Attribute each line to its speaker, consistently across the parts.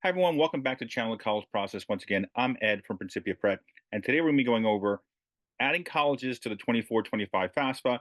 Speaker 1: Hi, everyone. Welcome back to the channel, The College Process. Once again, I'm Ed from Principia Prep, and today we're going to be going over adding colleges to the 24-25 FAFSA,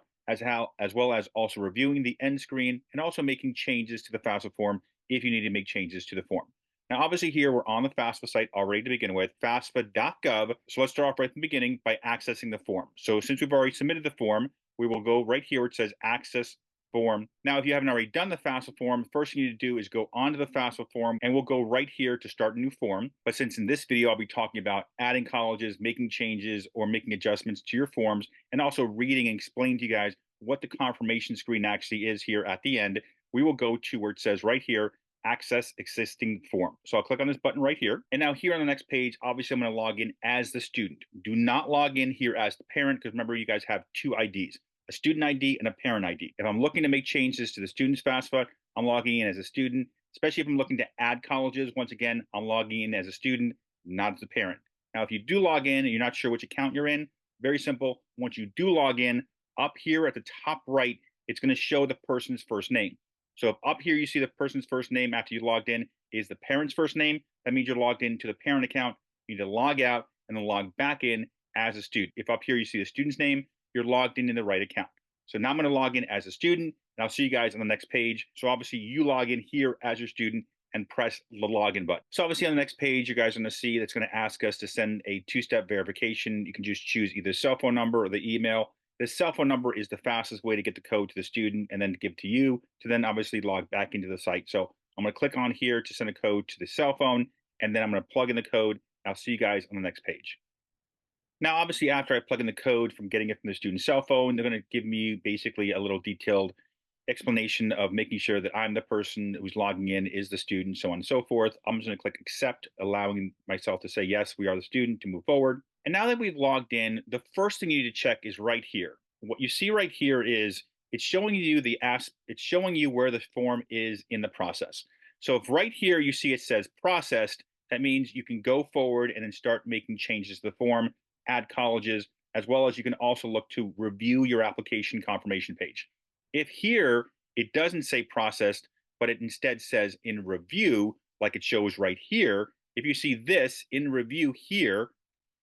Speaker 1: as well as also reviewing the end screen and also making changes to the FAFSA form if you need to make changes to the form. Now, obviously, here we're on the FAFSA site already to begin with, FAFSA.gov. So let's start off right from the beginning by accessing the form. So since we've already submitted the form, we will go right here where it says Access Form. Now, if you haven't already done the FAFSA form, first thing you need to do is go onto the FAFSA form, and we'll go right here to start a new form. But since in this video I'll be talking about adding colleges, making changes, or making adjustments to your forms, and also reading and explaining to you guys what the confirmation screen actually is here at the end, we will go to where it says right here, Access Existing Form. So I'll click on this button right here. And now here on the next page, obviously I'm going to log in as the student. Do not log in here as the parent, because remember, you guys have two IDs, a student ID and a parent ID. If I'm looking to make changes to the student's FAFSA, I'm logging in as a student. Especially if I'm looking to add colleges, once again, I'm logging in as a student, not as a parent. Now, if you do log in and you're not sure which account you're in, very simple. Once you do log in, up here at the top right, it's going to show the person's first name. So if up here you see the person's first name after you logged in is the parent's first name, that means you're logged into the parent account. You need to log out and then log back in as a student. If up here you see the student's name, you're logged in the right account. So now I'm going to log in as a student, and I'll see you guys on the next page. So obviously you log in here as your student and press the login button. So obviously on the next page, you guys are going to see that's going to ask us to send a two-step verification. You can just choose either cell phone number or the email. The cell phone number is the fastest way to get the code to the student and then to give to you to then obviously log back into the site. So I'm going to click on here to send a code to the cell phone, and then I'm going to plug in the code. I'll see you guys on the next page. Now, obviously, after I plug in the code from getting it from the student's cell phone, they're going to give me basically a little detailed explanation of making sure that I'm the person who's logging in is the student, so on and so forth. I'm just going to click accept, allowing myself to say, yes, we are the student, to move forward. And now that we've logged in, the first thing you need to check is right here. What you see right here is it's showing you it's showing you where the form is in the process. So if right here you see it says processed, that means you can go forward and then start making changes to the form, add colleges, as well as you can also look to review your application confirmation page. If here it doesn't say processed, but it instead says in review, like it shows right here, if you see this in review here,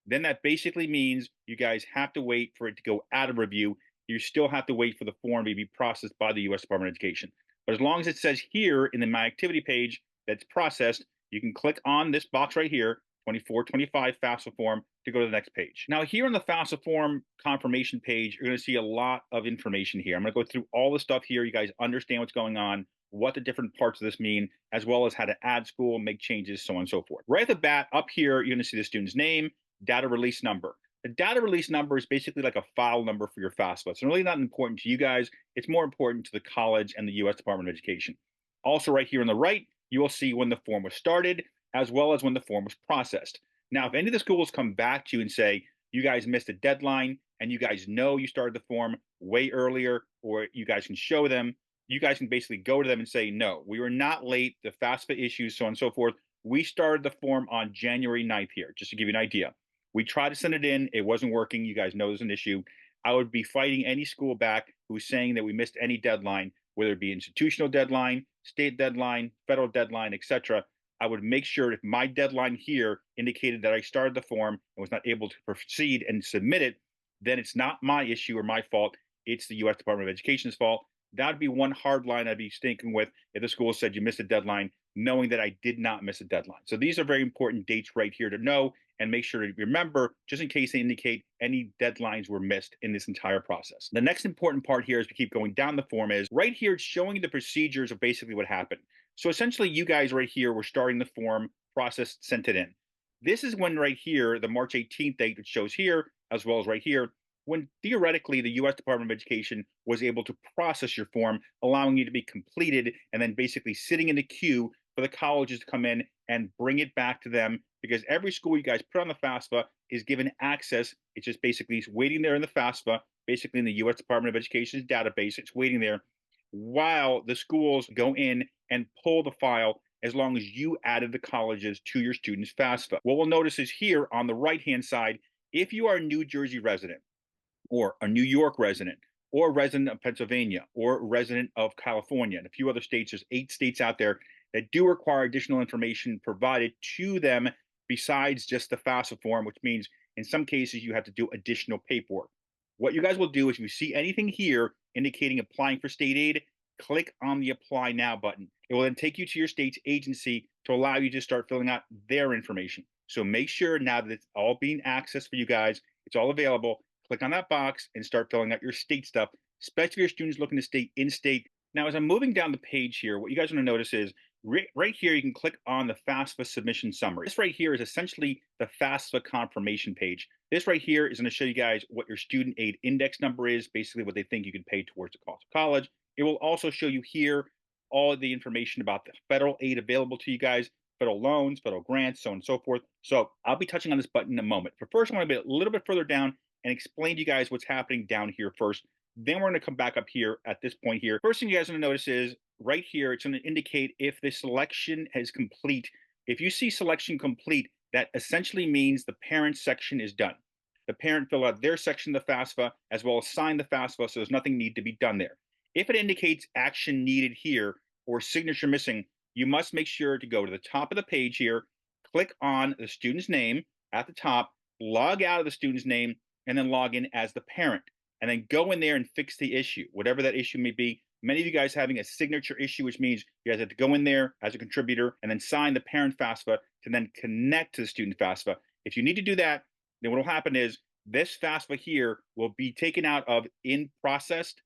Speaker 1: then that basically means you guys have to wait for it to go out of review. You still have to wait for the form to be processed by the U.S. Department of Education. But as long as it says here in the My Activity page that's processed, you can click on this box right here, 24-25 FAFSA form, to go to the next page. Now, here on the FAFSA form confirmation page, you're going to see a lot of information here. I'm going to go through all the stuff here. You guys understand what's going on, what the different parts of this mean, as well as how to add school, make changes, so on and so forth. Right at the bat, up here, you're going to see the student's name, data release number. The data release number is basically like a file number for your FAFSA. It's really not important to you guys. It's more important to the college and the U.S. Department of Education. Also, right here on the right, you will see when the form was started, as well as when the form was processed. Now, if any of the schools come back to you and say, you guys missed a deadline, and you guys know you started the form way earlier, or you guys can show them, you guys can basically go to them and say, no, we were not late, the FAFSA issues, so on and so forth. We started the form on January 9th here, just to give you an idea. We tried to send it in. It wasn't working. You guys know there's an issue. I would be fighting any school back who's saying that we missed any deadline, whether it be institutional deadline, state deadline, federal deadline, etc. I would make sure if my deadline here indicated that I started the form and was not able to proceed and submit it, then it's not my issue or my fault. It's the U.S. Department of Education's fault. That would be one hard line I'd be sticking with if the school said you missed a deadline, knowing that I did not miss a deadline. So these are very important dates right here to know and make sure to remember, just in case they indicate any deadlines were missed in this entire process. The next important part here as we keep going down the form is right here, it's showing the procedures of basically what happened. So essentially, you guys right here were starting the form, processed, sent it in. This is when right here, the March 18th date, which shows here, as well as right here, when theoretically the U.S. Department of Education was able to process your form, allowing you to be completed and then basically sitting in the queue for the colleges to come in and bring it back to them, because every school you guys put on the FAFSA is given access. It's just basically waiting there in the FAFSA, basically in the U.S. Department of Education's database. It's waiting there while the schools go in and pull the file as long as you added the colleges to your student's FAFSA. What we'll notice is here on the right-hand side, if you are a New Jersey resident or a New York resident or a resident of Pennsylvania or a resident of California and a few other states, there's 8 states out there that do require additional information provided to them besides just the FAFSA form, which means in some cases you have to do additional paperwork. What you guys will do is if you see anything here indicating applying for state aid, click on the Apply Now button. It will then take you to your state's agency to allow you to start filling out their information. So make sure now that it's all being accessed for you guys, it's all available, click on that box and start filling out your state stuff, especially if your students looking to stay in state. Now, as I'm moving down the page here, what you guys want to notice is right here, you can click on the FAFSA submission summary. This right here is essentially the FAFSA confirmation page. This right here is going to show you guys what your student aid index number is, basically what they think you can pay towards the cost of college. It will also show you here all of the information about the federal aid available to you guys, federal loans, federal grants, so on and so forth. So I'll be touching on this button in a moment. But first, I want to be a little bit further down and explain to you guys what's happening down here first. Then we're going to come back up here at this point here. First thing you guys want to notice is right here, it's going to indicate if the selection is complete. If you see selection complete, that essentially means the parent section is done. The parent fill out their section of the FAFSA as well as sign the FAFSA, so there's nothing need to be done there. If it indicates action needed here or signature missing, you must make sure to go to the top of the page here, click on the student's name at the top, log out of the student's name, and then log in as the parent. And then go in there and fix the issue, whatever that issue may be. Many of you guys having a signature issue, which means you guys have to go in there as a contributor and then sign the parent FAFSA to then connect to the student FAFSA. If you need to do that, then what will happen is this FAFSA here will be taken out of being processed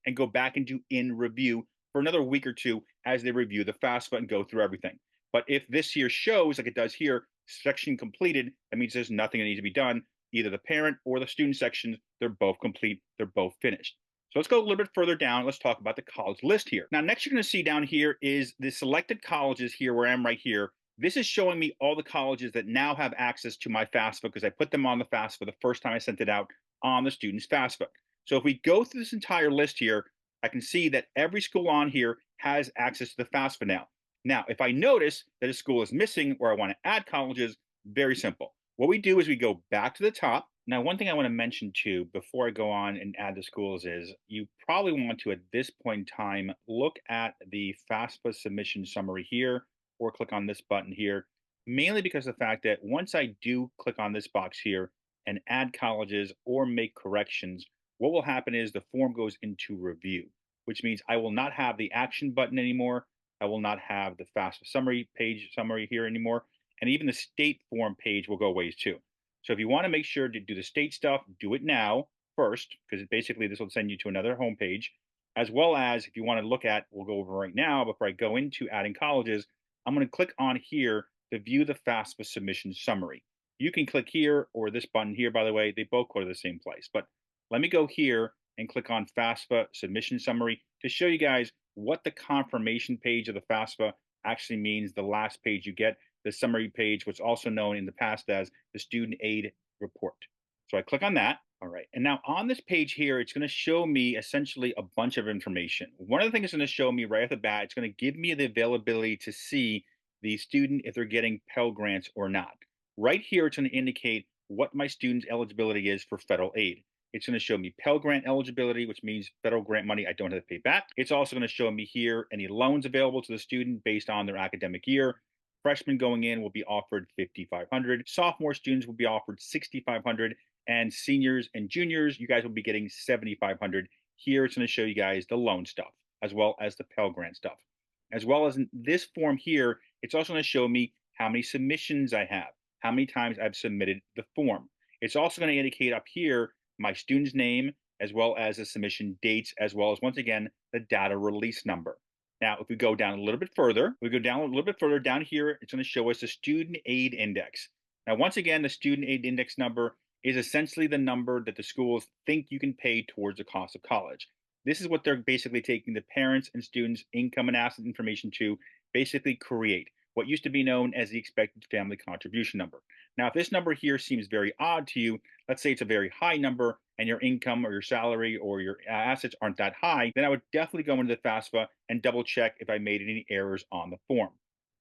Speaker 1: and go back into in review for another week or two as they review the FAFSA and go through everything. But if this here shows, like it does here, section completed, that means there's nothing that needs to be done. Either the parent or the student sections, they're both complete, they're both finished. So let's go a little bit further down. Let's talk about the college list here. Now, next you're going to see down here is the selected colleges here where I am right here. This is showing me all the colleges that now have access to my FAFSA because I put them on the FAFSA the first time I sent it out on the student's FAFSA. So if we go through this entire list here, I can see that every school on here has access to the FAFSA now. Now, if I notice that a school is missing or I want to add colleges, very simple. What we do is we go back to the top. Now, one thing I want to mention too, before I go on and add the schools is you probably want to, at this point in time, look at the FAFSA submission summary here, or click on this button here, mainly because of the fact that once I do click on this box here and add colleges or make corrections, what will happen is the form goes into review, which means I will not have the action button anymore. I will not have the FAFSA summary page summary here anymore. And even the state form page will go away too. So if you want to make sure to do the state stuff, do it now first, because basically this will send you to another home page, as well as if you want to look at, we'll go over right now, before I go into adding colleges, I'm going to click on here to view the FAFSA submission summary. You can click here or this button here, by the way, they both go to the same place. But let me go here and click on FAFSA submission summary to show you guys what the confirmation page of the FAFSA actually means, the last page you get. The summary page, what's also known in the past as the student aid report. So I click on that. All right. And now on this page here, it's going to show me essentially a bunch of information. One of the things it's going to show me right off the bat, it's going to give me the availability to see the student if they're getting Pell Grants or not. Right here, it's going to indicate what my student's eligibility is for federal aid. It's going to show me Pell Grant eligibility, which means federal grant money I don't have to pay back. It's also going to show me here any loans available to the student based on their academic year. Freshmen going in will be offered $5,500. Sophomore students will be offered $6,500. And seniors and juniors, you guys will be getting $7,500. Here it's going to show you guys the loan stuff, as well as the Pell Grant stuff. As well as in this form here, it's also going to show me how many submissions I have, how many times I've submitted the form. It's also going to indicate up here my student's name, as well as the submission dates, as well as, once again, the data release number. Now, if we go down a little bit further, down here, it's going to show us the student aid index. Now, once again, the student aid index number is essentially the number that the schools think you can pay towards the cost of college. This is what they're basically taking the parents' and students' income and asset information to basically create what used to be known as the expected family contribution number. Now, if this number here seems very odd to you, let's say it's a very high number and your income or your salary or your assets aren't that high, then I would definitely go into the FAFSA and double check if I made any errors on the form.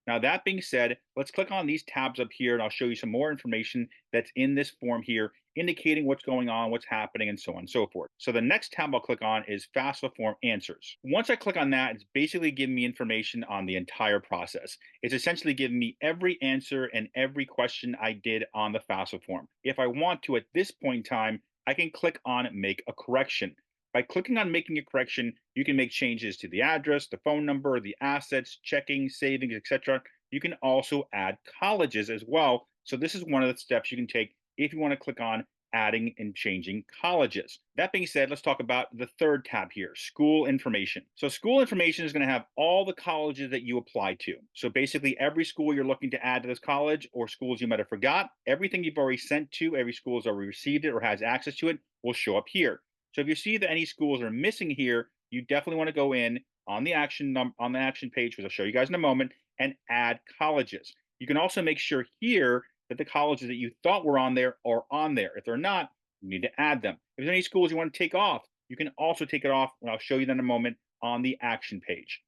Speaker 1: Now, that being said, let's click on these tabs up here and I'll show you some more information that's in this form here, indicating what's going on, what's happening, and so on and so forth. So the next tab I'll click on is FAFSA form answers. Once I click on that, it's basically giving me information on the entire process. It's essentially giving me every answer and every question I did on the FAFSA form. If I want to, at this point in time, I can click on make a correction. By clicking on making a correction, you can make changes to the address, the phone number, the assets, checking, savings, etc. You can also add colleges as well. So this is one of the steps you can take if you want to click on adding and changing colleges. That being said, let's talk about the third tab here, school information. So school information is going to have all the colleges that you apply to. So basically every school you're looking to add to this college or schools you might have forgot, everything you've already sent to, every school has already received it or has access to it will show up here. So if you see that any schools are missing here, you definitely want to go in on the on the action page, which I'll show you guys in a moment, and add colleges. You can also make sure here that the colleges that you thought were on there are on there. If they're not, you need to add them. If there's any schools you want to take off, you can also take it off, and I'll show you that in a moment on the action page.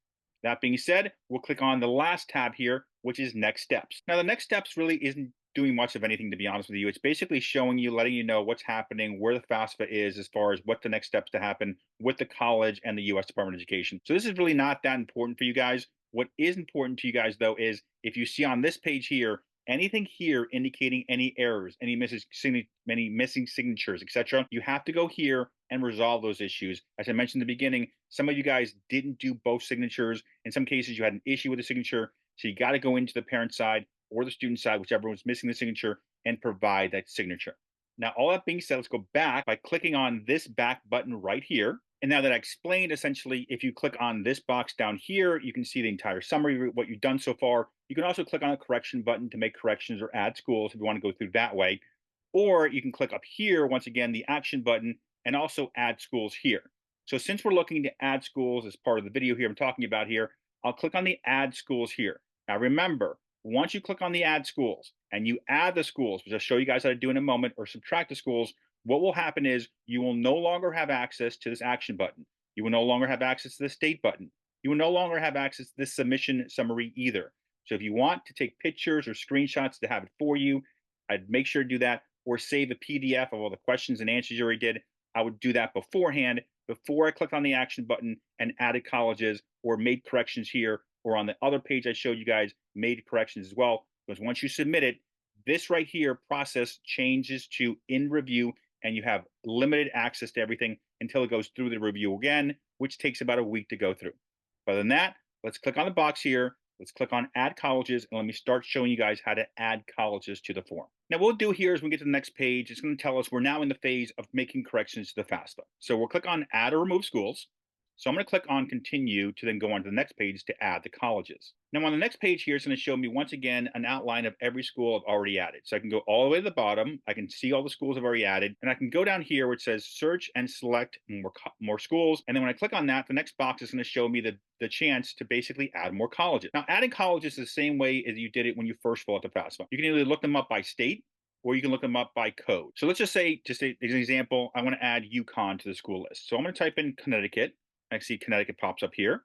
Speaker 1: That being said, we'll click on the last tab here, which is next steps. Now, the next steps really isn't doing much of anything, to be honest with you. It's basically showing you, letting you know what's happening, where the FAFSA is as far as what the next steps to happen with the college and the US Department of Education. So this is really not that important for you guys. What is important to you guys, though, is if you see on this page here, anything here indicating any errors, any missing signatures, etc., you have to go here and resolve those issues. As I mentioned in the beginning, some of you guys didn't do both signatures. In some cases, you had an issue with the signature. So you got to go into the parent side or the student side, whichever was missing the signature, and provide that signature. Now, all that being said, let's go back by clicking on this back button right here. And now that I explained, essentially, if you click on this box down here, you can see the entire summary of what you've done so far. You can also click on the correction button to make corrections or add schools if you want to go through that way. Or you can click up here, once again, the action button, and also add schools here. So since we're looking to add schools as part of the video here I'm talking about here, I'll click on the add schools here. Now remember, once you click on the add schools and you add the schools, which I'll show you guys how to do in a moment, or subtract the schools, what will happen is you will no longer have access to this action button. You will no longer have access to the state button. You will no longer have access to this submission summary either. So if you want to take pictures or screenshots to have it for you, I'd make sure to do that, or save a PDF of all the questions and answers you already did. I would do that beforehand, before I clicked on the action button and added colleges or made corrections here, or on the other page I showed you guys, made corrections as well. Because once you submit it, this right here process changes to in review, and you have limited access to everything until it goes through the review again, which takes about a week to go through. Other than that, let's click on the box here. Let's click on add colleges, and let me start showing you guys how to add colleges to the form. Now, what we'll do here is when we get to the next page, it's going to tell us we're now in the phase of making corrections to the FAFSA. So we'll click on add or remove schools. So I'm going to click on continue to then go on to the next page to add the colleges. Now on the next page here, it's going to show me once again an outline of every school I've already added. So I can go all the way to the bottom. I can see all the schools I've already added, and I can go down here where it says search and select more schools. And then when I click on that, the next box is going to show me the chance to basically add more colleges. Now adding colleges is the same way as you did it when you first filled out the FAFSA. You can either look them up by state, or you can look them up by code. So let's just say, as an example, I want to add UConn to the school list. So I'm going to type in Connecticut. I see Connecticut pops up here,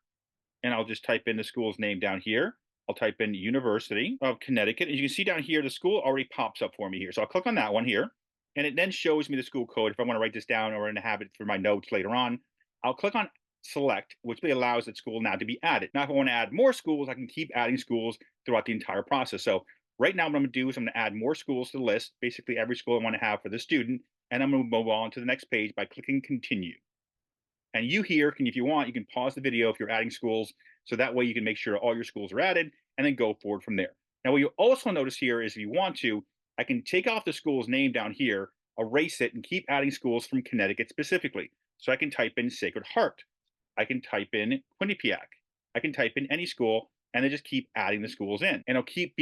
Speaker 1: and I'll just type in the school's name down here. I'll type in University of Connecticut. As you can see down here, the school already pops up for me here. So I'll click on that one here, and it then shows me the school code. If I want to write this down or have it for my notes later on, I'll click on select, which allows that school now to be added. Now, if I want to add more schools, I can keep adding schools throughout the entire process. So right now what I'm going to do is I'm going to add more schools to the list, basically every school I want to have for the student, and I'm going to move on to the next page by clicking continue. And you here can, if you want, you can pause the video if you're adding schools, so that way you can make sure all your schools are added and then go forward from there. Now, what you'll also notice here is if you want to, I can take off the school's name down here, erase it, and keep adding schools from Connecticut specifically. So I can type in Sacred Heart. I can type in Quinnipiac. I can type in any school, and then just keep adding the schools in. And it'll keep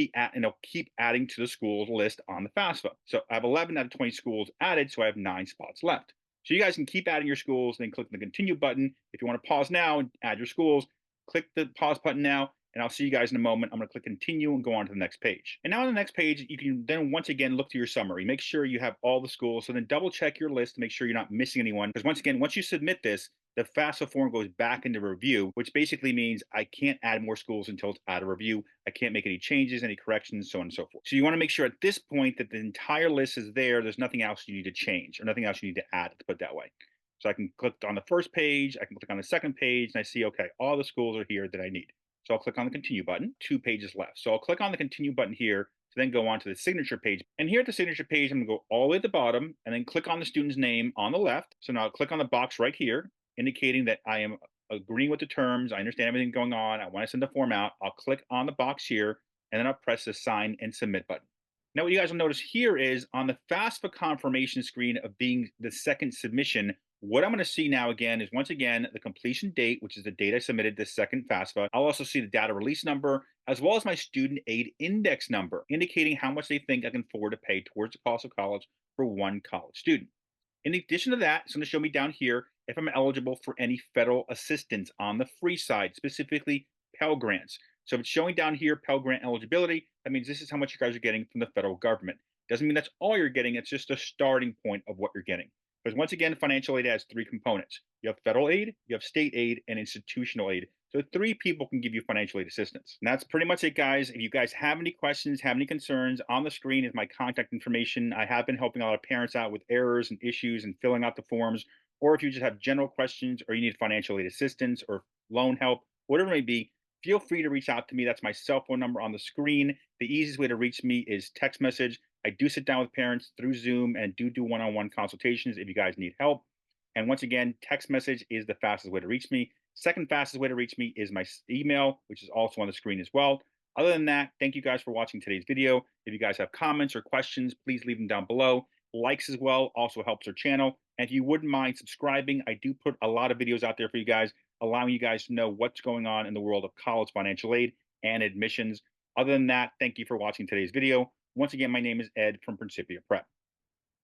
Speaker 1: adding to the schools list on the FAFSA. So I have 11 out of 20 schools added, so I have 9 spots left. So you guys can keep adding your schools, and then click the continue button. If you want to pause now and add your schools, click the pause button now, And I'll see you guys in a moment. I'm going to click continue and go on to the next page. And now on the next page, you can then once again look to your summary. Make sure you have all the schools. So then double check your list to make sure you're not missing anyone. Because once again, once you submit this, the FAFSA form goes back into review, which basically means I can't add more schools until it's out of review. I can't make any changes, any corrections, so on and so forth. So you want to make sure at this point that the entire list is there. There's nothing else you need to change or nothing else you need to add, to put it that way. So I can click on the first page, I can click on the second page, and I see, okay, all the schools are here that I need. So I'll click on the continue button, 2 pages left. So I'll click on the continue button here to then go on to the signature page. And here at the signature page, I'm gonna go all the way at the bottom and then click on the student's name on the left. So now I'll click on the box right here, indicating that I am agreeing with the terms. I understand everything going on. I want to send the form out. I'll click on the box here, and then I'll press the sign and submit button. Now, what you guys will notice here is on the FAFSA confirmation screen of being the second submission, what I'm going to see now again is once again the completion date, which is the date I submitted this second FAFSA. I'll also see the data release number as well as my student aid index number, indicating how much they think I can afford to pay towards the cost of college for one college student. In addition to that, it's going to show me down here if I'm eligible for any federal assistance on the free side, specifically Pell Grants. So if it's showing down here Pell Grant eligibility, that means this is how much you guys are getting from the federal government. Doesn't mean that's all you're getting. It's just a starting point of what you're getting. Because once again, financial aid has 3 components. You have federal aid, you have state aid, and institutional aid. So 3 people can give you financial aid assistance. And that's pretty much it, guys. If you guys have any questions, have any concerns, on the screen is my contact information. I have been helping a lot of parents out with errors and issues and filling out the forms. Or if you just have general questions or you need financial aid assistance or loan help, whatever it may be, feel free to reach out to me. That's my cell phone number on the screen. The easiest way to reach me is text message. I do sit down with parents through Zoom and do one-on-one consultations if you guys need help. And once again, text message is the fastest way to reach me. Second fastest way to reach me is my email, which is also on the screen as well. Other than that, thank you guys for watching today's video. If you guys have comments or questions, please leave them down below. Likes as well also helps our channel. And if you wouldn't mind subscribing, I do put a lot of videos out there for you guys, allowing you guys to know what's going on in the world of college financial aid and admissions. Other than that, thank you for watching today's video. Once again, my name is Ed from Principia Prep.